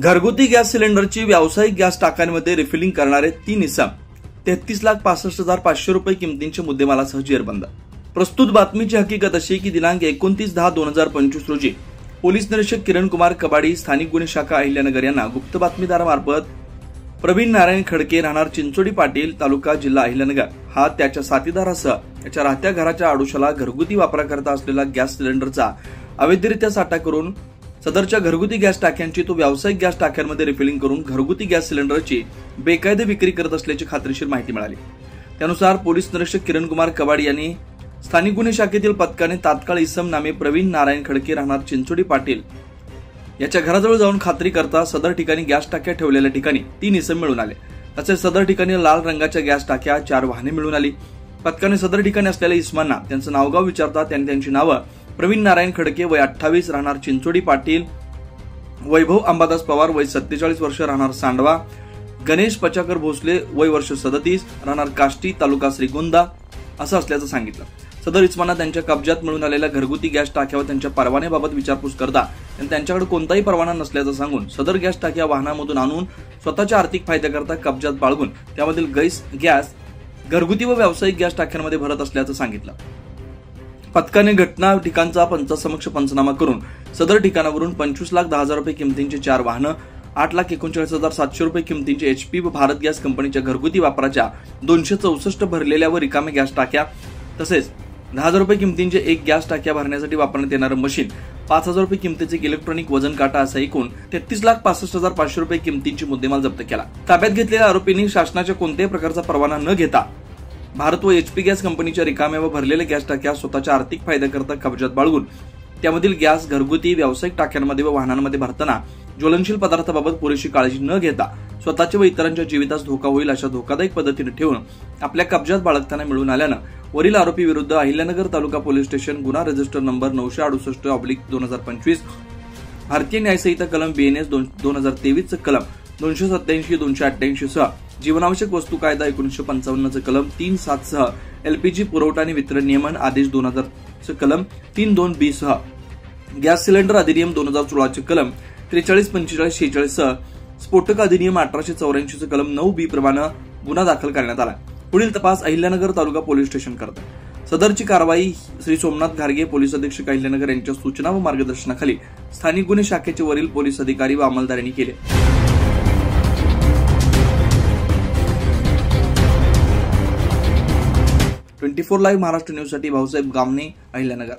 घरगुती गॅस सिलेंडरची व्यावसायिक गॅस टाक्यांमध्ये रिफिलिंग करणारे 3 इसम 33,65,500 रुपये किमतींचे मुद्देमालासह जेरबंद। प्रस्तुत बातमीची हकीकत अशी की दिनांक 29/10/2025 रोजी पोलीस निरीक्षक किरण कुमार कबाडी, स्थानिक गुन्हे शाखा अहिल्यानगर यांना गुप्त बातमीदारामार्फत प्रवीण नारायण खडके राहणार चिंचोडी पाटील, तालुका जिल्हा अहिल्यानगर हा त्याच्या साथीदारासह त्याच्या राहत्या घराच्या आडोशाला घरगुती वापराकरता असलेला गॅस सिलेंडरचा अवैधरित्या साठा करून सदरच्या घरगुती गॅस टाक्यांची तो व्यावसायिक गॅस टाक्यांमध्ये रिफिलिंग करून घरगुती गॅस सिलेंडरची बेकायदे विक्री करत असल्याची खात्रीशीर माहिती मिळाली। त्यानुसार पोलीस निरीक्षक किरण कुमार कबाडी यांनी स्थानिक गुन्हे शाखेतील पथकाने तात्काळ इसम नामे प्रवीण नारायण खडके राहणार चिंचोडी पाटील याच्या घराजवळ जाऊन खात्री करता सदर ठिकाणी गॅस टाक्या ठेवलेल्या ठिकाणी 3 इसम मिळून आले। तसेच सदर ठिकाणी लाल रंगाच्या गॅस टाक्या, 4 वाहने मिळून आली। पथकाने सदर ठिकाणी असलेल्या इसमांना त्यांचं नावगाव विचारता त्यांनी त्यांची नावं प्रवीण नारायण खडके वय 28 राहणार चिंचोडी पाटील, वैभव अंबादास पवार वय 47 वर्ष राहणार सांडवा, गणेश पचाकर भोसले वय वर्ष 37 राहणार काष्टी, तालुका श्रीगोंदा असं असल्याचं सांगितलं। सदर इस्मांना त्यांच्या कब्जात मिळून आलेल्या घरगुती गॅस टाक्यावर त्यांच्या परवान्याबाबत विचारपूस करता त्यांच्याकडे कोणताही परवाना नसल्याचं सांगून सदर गॅस टाक्या वाहनामधून आणून स्वतःच्या आर्थिक फायद्याकरता कब्जात बाळगून त्यामधील गॅस घरगुती व व्यावसायिक गॅस टाक्यांमध्ये भरत असल्याचं सांगितलं। पथकाने घटना ठिकाणचा पंचासमक्ष पंचनामा करून सदर ठिकाणावरून 25,10,000 रुपये किमतींचे 4 वाहनं, 8,39,700 रुपये किमतींचे HP व भारत गॅस कंपनीच्या घरगुती वापराच्या 264 भरलेल्या व रिकाम्या गॅस टाक्या, तसेच 10,000 रुपये किमतींचे 1 गॅस टाक्या भरण्यासाठी वापरण्यात येणारं मशीन, 5,000 रुपये किमतीचे इलेक्ट्रॉनिक वजन काटा असा एकूण 33,65,500 रुपये किमतींची मुद्देमाल जप्त केला। ताब्यात घेतलेल्या आरोपींनी शासनाच्या कोणत्याही प्रकारचा परवाना न घेता भारत व HP गॅस कंपनीच्या रिकाम्या व भरलेल्या गॅस टाक्या स्वतःच्या आर्थिक फायद्याकरता कब्जात बाळगून त्यामधील गॅस घरगुती व्यावसायिक टाक्यांमध्ये व वाहनांमध्ये भरताना ज्वलनशील पदार्थाबाबत पुरेशी काळजी न घेता स्वतःच्या व इतरांच्या जीवितास धोका होईल अशा धोकादायक पद्धतीने ठेवून आपल्या कब्जात बाळगताना मिळून आल्यानं वरील आरोपी विरुद्ध अहिल्यानगर तालुका पोलीस स्टेशन गुन्हा रजिस्टर नंबर 968/2025, भारतीय न्यायसंहिता कलम BNS 2023 कलम 287-288 सह जीवनावश्यक वस्तू कायदा 1955 कलम 3(7) सह LPG पुरवठा आणि वितरण नियमन आदेश 2000 कलम 3(2)B सह गॅस सिलेंडर अधिनियम 2016 कलम 43-45-46 सह स्फोटक अधिनियम 1884 कलम 9B प्रमाणे गुन्हा दाखल करण्यात आला। पुढील तपास अहिल्यानगर तालुका पोलीस स्टेशन करतात। सदरची कारवाई श्री सोमनाथ घारगे, पोलीस अधीक्षक अहिल्यानगर यांच्या सूचना व मार्गदर्शनाखाली स्थानिक गुन्हे शाखेचे वरील पोलीस अधिकारी व अंमलदार यांनी केले। 24 लाईव्ह महाराष्ट्र न्यूज साठी भाऊसाहेब गामणे, अहिल्यानगर।